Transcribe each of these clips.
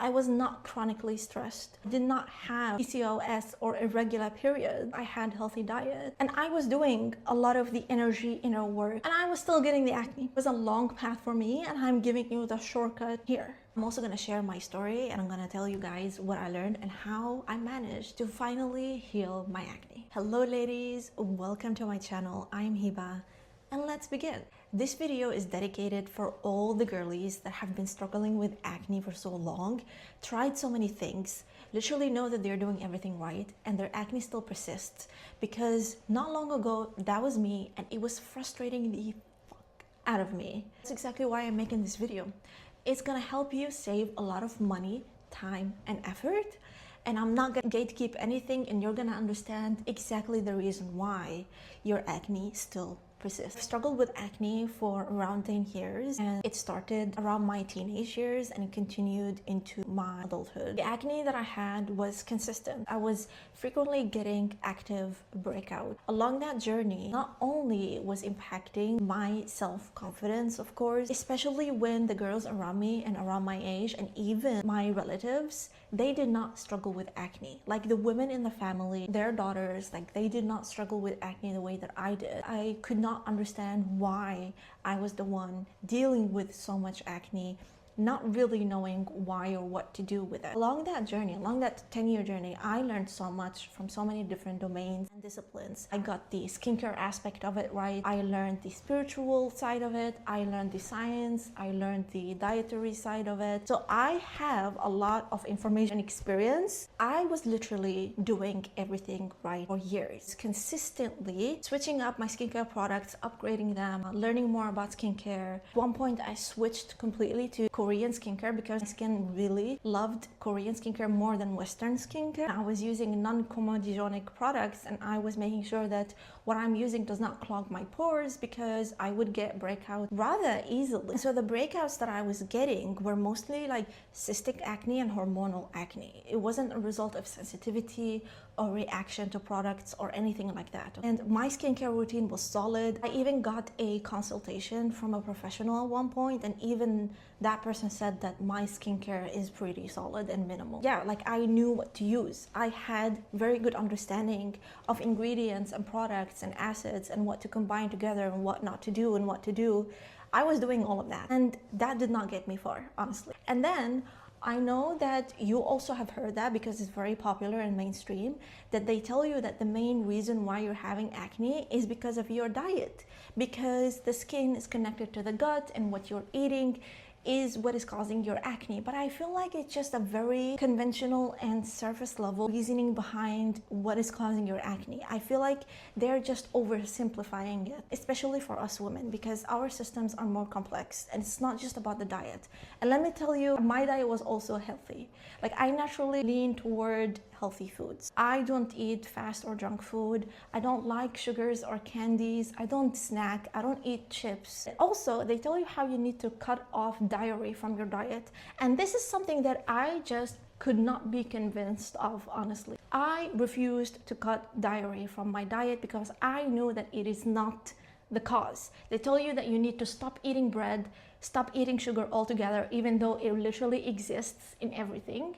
I was not chronically stressed, did not have PCOS or irregular period. I had healthy diet and I was doing a lot of the energy inner work and I was still getting the acne. It was a long path for me and I'm giving you the shortcut here. I'm also going to share my story and I'm going to tell you guys what I learned and how I managed to finally heal my acne. Hello ladies, welcome to my channel. I'm Hiba and let's begin. This video is dedicated for all the girlies that have been struggling with acne for so long, tried so many things, literally know that they're doing everything right and their acne still persists, because not long ago that was me and it was frustrating the fuck out of me. That's exactly why I'm making this video. It's gonna help you save a lot of money, time and effort, and I'm not gonna gatekeep anything and you're gonna understand exactly the reason why your acne still persists. I've struggled with acne for around 10 years and it started around my teenage years and it continued into my adulthood. The acne that I had was consistent. I was frequently getting active breakout. Along that journey, not only was impacting my self-confidence, of course, especially when the girls around me and around my age and even my relatives, they did not struggle with acne. Like the women in the family, their daughters, like they did not struggle with acne the way that I did. I could not understand why I was the one dealing with so much acne, not really knowing why or what to do with it. Along that journey, along that 10-year journey, I learned so much from so many different domains and disciplines. I got the skincare aspect of it right. I learned the spiritual side of it. I learned the science. I learned the dietary side of it. So I have a lot of information and experience. I was literally doing everything right for years, consistently switching up my skincare products, upgrading them, learning more about skincare. At one point, I switched completely to Korean skincare because my skin really loved Korean skincare more than Western skincare. I was using non-comedogenic products and I was making sure that what I'm using does not clog my pores because I would get breakout rather easily. So the breakouts that I was getting were mostly like cystic acne and hormonal acne. It wasn't a result of sensitivity or reaction to products or anything like that. And my skincare routine was solid. I even got a consultation from a professional at one point and even that person said that my skincare is pretty solid and minimal. Yeah, like I knew what to use. I had very good understanding of ingredients and products and acids and what to combine together and what not to do and what to do. I was doing all of that and that did not get me far, honestly. And then I know that you also have heard that because it's very popular and mainstream, that they tell you that the main reason why you're having acne is because of your diet, because the skin is connected to the gut and what you're eating is what is causing your acne. But I feel like it's just a very conventional and surface level reasoning behind what is causing your acne. I feel like they're just oversimplifying it, especially for us women, because our systems are more complex and it's not just about the diet. And let me tell you, my diet was also healthy. Like I naturally lean toward healthy foods. I don't eat fast or junk food. I don't like sugars or candies. I don't snack. I don't eat chips. Also, they tell you how you need to cut off dairy from your diet. And this is something that I just could not be convinced of, honestly. I refused to cut dairy from my diet because I knew that it is not the cause. They tell you that you need to stop eating bread, stop eating sugar altogether, even though it literally exists in everything,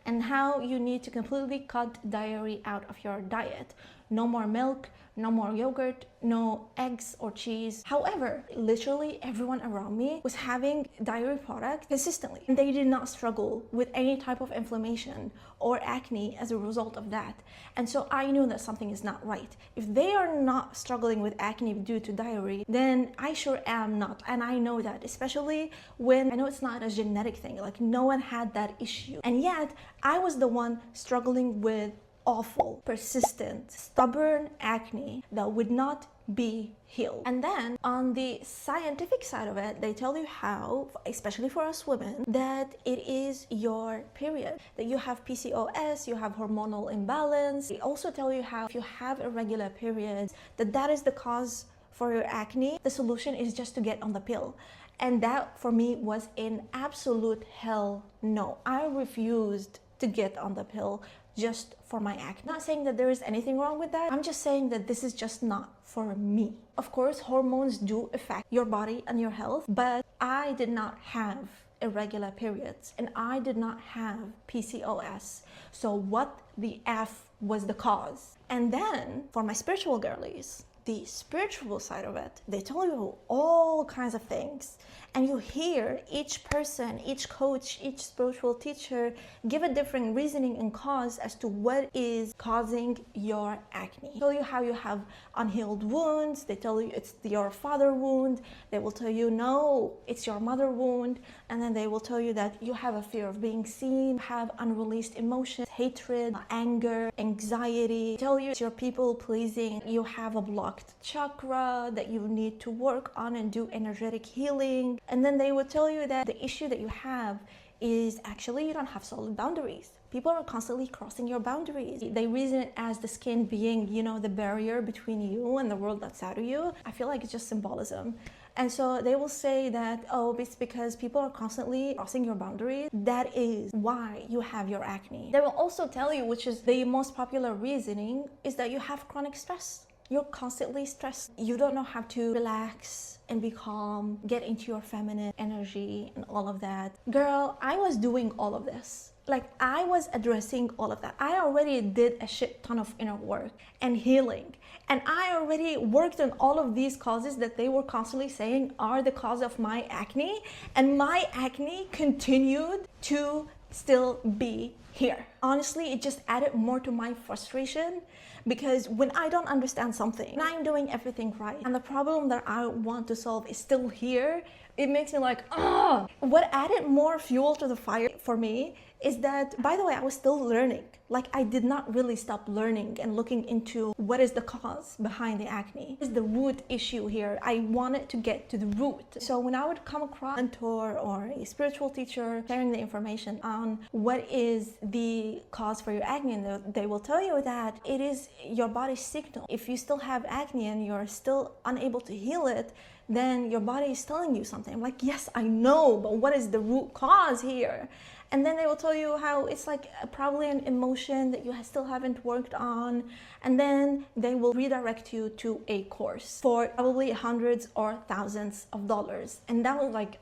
and how you need to completely cut dairy out of your diet. No more milk, no more yogurt, no eggs or cheese. However, literally everyone around me was having dairy products consistently and they did not struggle with any type of inflammation or acne as a result of that. And so I knew that something is not right. If they are not struggling with acne due to dairy, then I sure am not. And I know that, especially when I know it's not a genetic thing, like no one had that issue. And yet I was the one struggling with awful, persistent, stubborn acne that would not be healed. And then on the scientific side of it, they tell you how, especially for us women, that it is your period, that you have PCOS, you have hormonal imbalance. They also tell you how if you have irregular periods, that is the cause for your acne. The solution is just to get on the pill. And that for me was an absolute hell no. I refused to get on the pill just for my acne. I'm not saying that there is anything wrong with that. I'm just saying that this is just not for me. Of course, hormones do affect your body and your health, but I did not have irregular periods, and I did not have PCOS. So what the F was the cause? And then for my spiritual girlies, the spiritual side of it, they tell you all kinds of things, and you hear each person, each coach, each spiritual teacher give a different reasoning and cause as to what is causing your acne. They tell you how you have unhealed wounds. They tell you it's your father wound. They will tell you no, it's your mother wound. And then they will tell you that you have a fear of being seen, have unreleased emotions, hatred, anger, anxiety. They tell you it's your people pleasing, you have a blocked chakra that you need to work on and do energetic healing. And then they would tell you that the issue that you have is actually you don't have solid boundaries. People are constantly crossing your boundaries. They reason it as the skin being, the barrier between you and the world that's out of you. I feel like it's just symbolism. And so they will say that, oh, it's because people are constantly crossing your boundaries. That is why you have your acne. They will also tell you, which is the most popular reasoning, is that you have chronic stress. You're constantly stressed. You don't know how to relax and be calm, get into your feminine energy and all of that. Girl, I was doing all of this. Like, I was addressing all of that. I already did a shit ton of inner work and healing. And I already worked on all of these causes that they were constantly saying are the cause of my acne. And my acne continued to still be here. Honestly, it just added more to my frustration, because when I don't understand something, and I'm doing everything right, and the problem that I want to solve is still here, it makes me like, ah! What added more fuel to the fire for me is that, by the way, I was still learning. Like, I did not really stop learning and looking into what is the cause behind the acne. What is the root issue here? I wanted to get to the root. So when I would come across a mentor or a spiritual teacher sharing the information on what is the cause for your acne, and they will tell you that it is your body's signal. If you still have acne and you're still unable to heal it, then your body is telling you something. I'm like, yes, I know, but what is the root cause here? And then they will tell you how it's like probably an emotion that you still haven't worked on. And then they will redirect you to a course for probably hundreds or thousands of dollars. And that was like,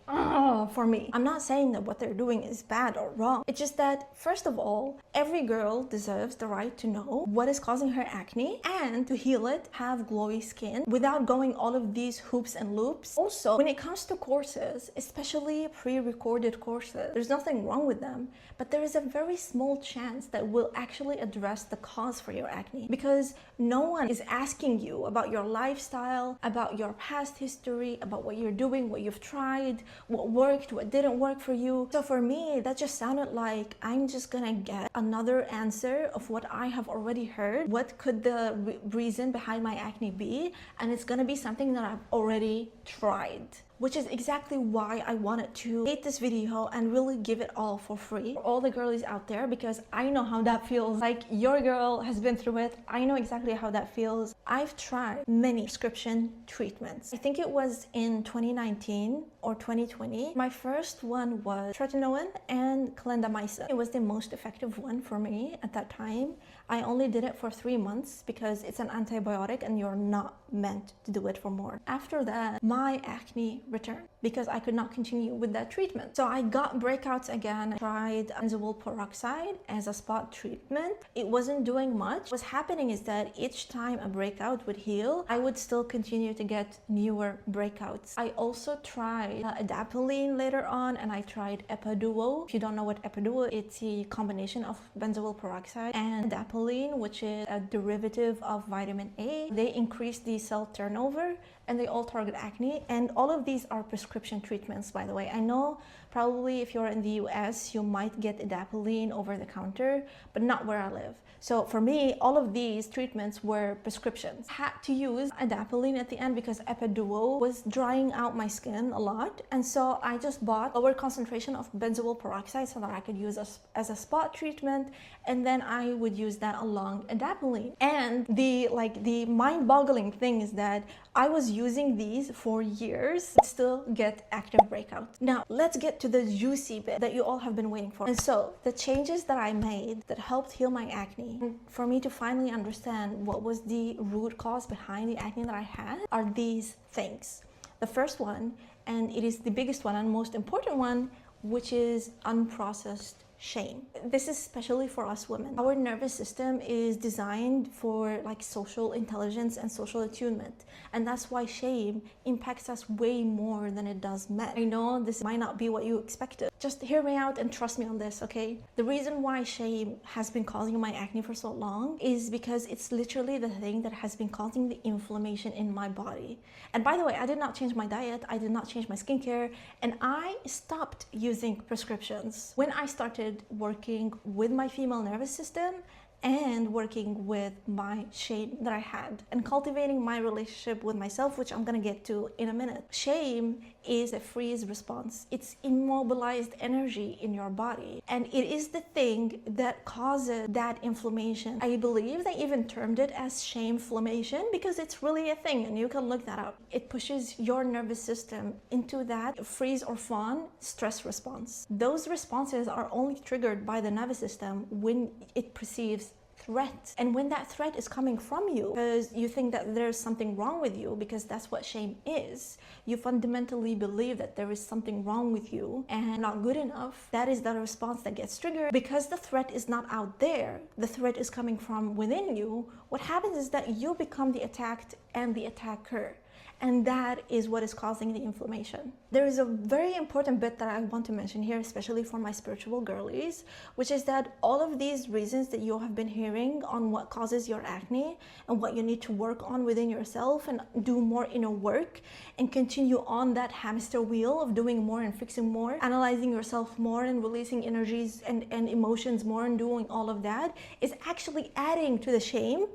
for me. I'm not saying that what they're doing is bad or wrong. It's just that, first of all, every girl deserves the right to know what is causing her acne and to heal it, have glowy skin without going all of these hoops and loops. Also, when it comes to courses, especially pre-recorded courses, there's nothing wrong with them, but there is a very small chance that will actually address the cause for your acne, because no one is asking you about your lifestyle, about your past history, about what you're doing, what you've tried, what worked, what didn't work for you. So for me, that just sounded like I'm just gonna get another answer of what I have already heard. What could the reason behind my acne be? And it's gonna be something that I've already tried, which is exactly why I wanted to create this video and really give it all for free for all the girlies out there, because I know how that feels. Like, your girl has been through it. I know exactly how that feels. I've tried many prescription treatments. I think it was in 2019 or 2020. My first one was tretinoin and clindamycin. It was the most effective one for me at that time. I only did it for 3 months because it's an antibiotic and you're not meant to do it for more. After that, my acne returned because I could not continue with that treatment. So I got breakouts again. I tried benzoyl peroxide as a spot treatment. It wasn't doing much. What's happening is that each time a breakout would heal, I would still continue to get newer breakouts. I also tried adapalene later on, and I tried Epiduo. If you don't know what Epiduo is, it's a combination of benzoyl peroxide and adapalene, which is a derivative of vitamin A. They increase the cell turnover and they all target acne, and all of these are prescription treatments, by the way. I know probably if you're in the US, you might get adapalene over the counter, but not where I live. So for me, all of these treatments were prescriptions. I had to use adapalene at the end because Epiduo was drying out my skin a lot, and so I just bought lower concentration of benzoyl peroxide so that I could use as a spot treatment, and then I would use that along adapalene. And the mind-boggling thing is that I was using these for years and still get active breakouts. Now, let's get to the juicy bit that you all have been waiting for. And so, the changes that I made that helped heal my acne, and for me to finally understand what was the root cause behind the acne that I had, are these things. The first one, and it is the biggest one and most important one, which is unprocessed shame. This is especially for us women. Our nervous system is designed for like social intelligence and social attunement, and that's why shame impacts us way more than it does men. I know this might not be what you expected. Just hear me out and trust me on this, okay? The reason why shame has been causing my acne for so long is because it's literally the thing that has been causing the inflammation in my body. And by the way, I did not change my diet, I did not change my skincare, and I stopped using prescriptions when I started working with my female nervous system and working with my shame that I had and cultivating my relationship with myself, which I'm gonna get to in a minute. Shame is a freeze response. It's immobilized energy in your body, and it is the thing that causes that inflammation. I believe they even termed it as shameflammation because it's really a thing, and you can look that up. It pushes your nervous system into that freeze or fawn stress response. Those responses are only triggered by the nervous system when it perceives threat, and when that threat is coming from you because you think that there's something wrong with you, because that's what shame is. You fundamentally believe that there is something wrong with you and not good enough. That is the response that gets triggered because the threat is not out there. The threat is coming from within you. What happens is that you become the attacked and the attacker. And that is what is causing the inflammation. There is a very important bit that I want to mention here, especially for my spiritual girlies, which is that all of these reasons that you have been hearing on what causes your acne and what you need to work on within yourself and do more inner work and continue on that hamster wheel of doing more and fixing more, analyzing yourself more and releasing energies and emotions more and doing all of that is actually adding to the shame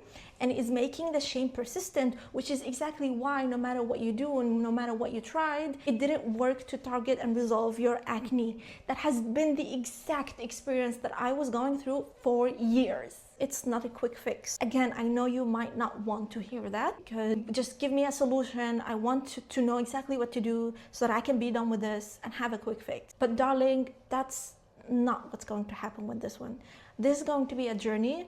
and is making the shame persistent, which is exactly why no matter what you do and no matter what you tried, it didn't work to target and resolve your acne. That has been the exact experience that I was going through for years. It's not a quick fix. Again, I know you might not want to hear that because just give me a solution. I want to know exactly what to do so that I can be done with this and have a quick fix. But darling, that's not what's going to happen with this one. This is going to be a journey.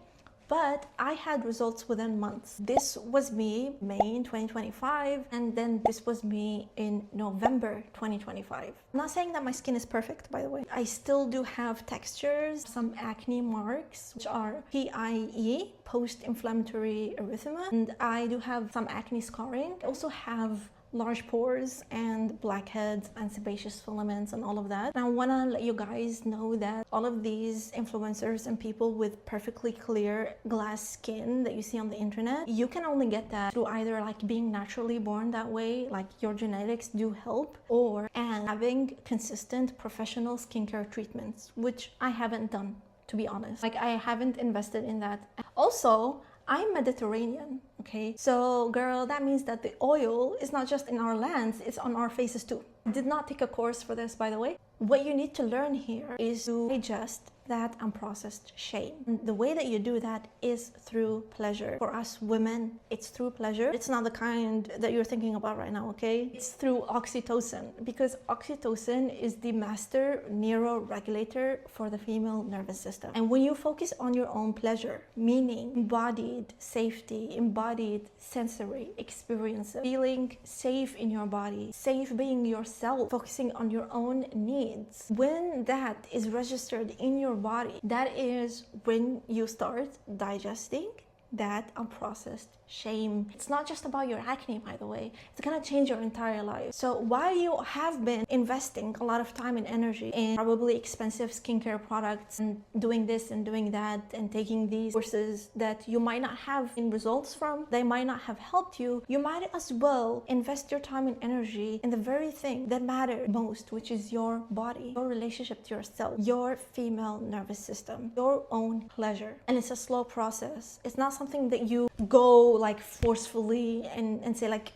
But I had results within months. This was me May in 2025, and then this was me in November 2025. I'm not saying that my skin is perfect, by the way. I still do have textures, some acne marks, which are PIE, post-inflammatory erythema, and I do have some acne scarring. I also have large pores and blackheads and sebaceous filaments and all of that. And I want to let you guys know that all of these influencers and people with perfectly clear glass skin that you see on the internet, you can only get that through either like being naturally born that way, like your genetics do help, or and having consistent professional skincare treatments, which I haven't done, to be honest. Like, I haven't invested in that. Also, I'm Mediterranean, okay? So girl, that means that the oil is not just in our lands, it's on our faces too. I did not take a course for this, by the way. What you need to learn here is to digest that unprocessed shame. And the way that you do that is through pleasure. For us women, it's through pleasure. It's not the kind that you're thinking about right now, okay? It's through oxytocin, because oxytocin is the master neuroregulator for the female nervous system. And when you focus on your own pleasure, meaning embodied safety, embodied sensory experiences, feeling safe in your body, safe being yourself, focusing on your own needs, when that is registered in your body, that is when you start digesting that unprocessed shame. It's not just about your acne, by the way. It's gonna change your entire life. So while you have been investing a lot of time and energy in probably expensive skincare products and doing this and doing that and taking these courses that you might not have in results from, they might not have helped you, you might as well invest your time and energy in the very thing that matters most, which is your body, your relationship to yourself, your female nervous system, your own pleasure. And it's a slow process. It's not something that you go like forcefully and say like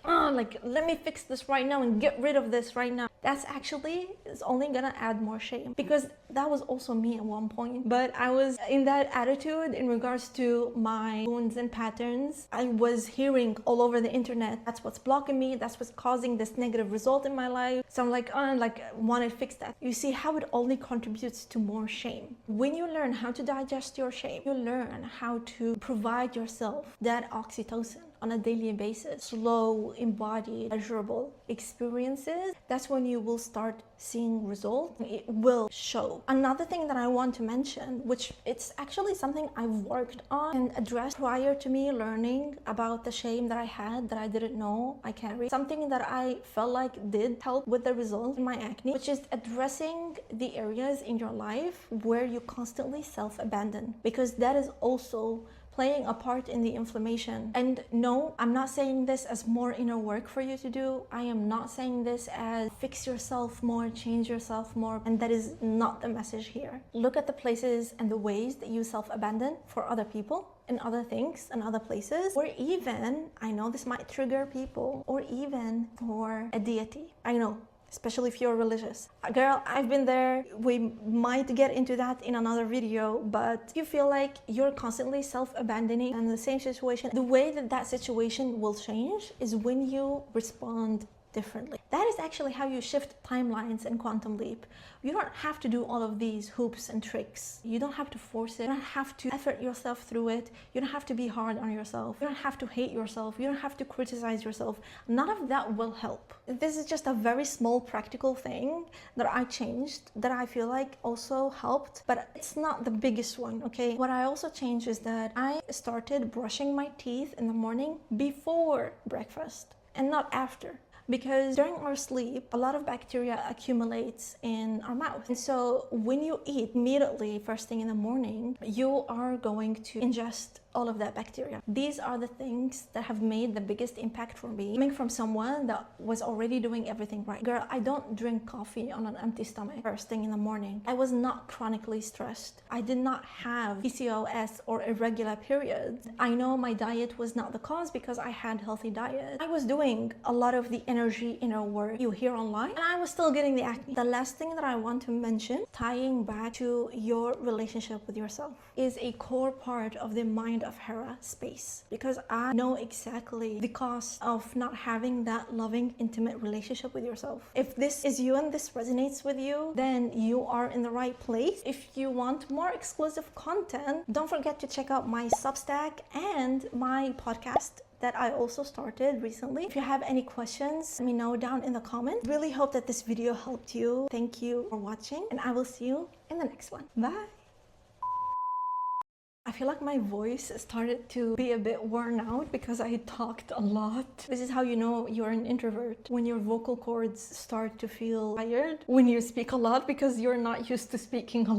let me fix this right now and get rid of this right now. That's actually is only gonna add more shame, because that was also me at one point. But I was in that attitude in regards to my wounds and patterns. I was hearing all over the internet, that's what's blocking me, that's what's causing this negative result in my life. So I'm like, want to fix that. You see how it only contributes to more shame. When you learn how to digest your shame, you learn how to provide yourself that oxytocin, on a daily basis, slow, embodied, measurable experiences, that's when you will start seeing results. It will show. Another thing that I want to mention, which it's actually something I've worked on and addressed prior to me learning about the shame that I had that I didn't know I carried, something that I felt like did help with the results in my acne, which is addressing the areas in your life where you constantly self-abandon, because that is also playing a part in the inflammation. And no, I'm not saying this as more inner work for you to do. I am not saying this as fix yourself more, change yourself more, and that is not the message here. Look at the places and the ways that you self-abandon for other people and other things and other places, or even, I know this might trigger people, or even for a deity. I know, especially if you're religious. Girl, I've been there. We might get into that in another video, but you feel like you're constantly self-abandoning in the same situation. The way that that situation will change is when you respond differently. That is actually how you shift timelines and quantum leap. You don't have to do all of these hoops and tricks. You don't have to force it. You don't have to effort yourself through it. You don't have to be hard on yourself. You don't have to hate yourself. You don't have to criticize yourself. None of that will help. This is just a very small practical thing that I changed that I feel like also helped, but it's not the biggest one, okay? What I also changed is that I started brushing my teeth in the morning before breakfast and not after. Because during our sleep, a lot of bacteria accumulates in our mouth. And so when you eat immediately first thing in the morning, you are going to ingest all of that bacteria. These are the things that have made the biggest impact for me, coming from someone that was already doing everything right. Girl, I don't drink coffee on an empty stomach first thing in the morning. I was not chronically stressed. I did not have PCOS or irregular periods. I know my diet was not the cause because I had healthy diet. I was doing a lot of the inner work you hear online, and I was still getting the acne. The last thing that I want to mention, tying back to your relationship with yourself, is a core part of the MindofHera space, because I know exactly the cost of not having that loving, intimate relationship with yourself. If this is you and this resonates with you, then you are in the right place. If you want more exclusive content, don't forget to check out my Substack and my podcast that I also started recently. If you have any questions, let me know down in the comments. Really hope that this video helped you. Thank you for watching, and I will see you in the next one. Bye. I feel like my voice started to be a bit worn out because I talked a lot. This is how you know you're an introvert, when your vocal cords start to feel tired, when you speak a lot because you're not used to speaking a lot.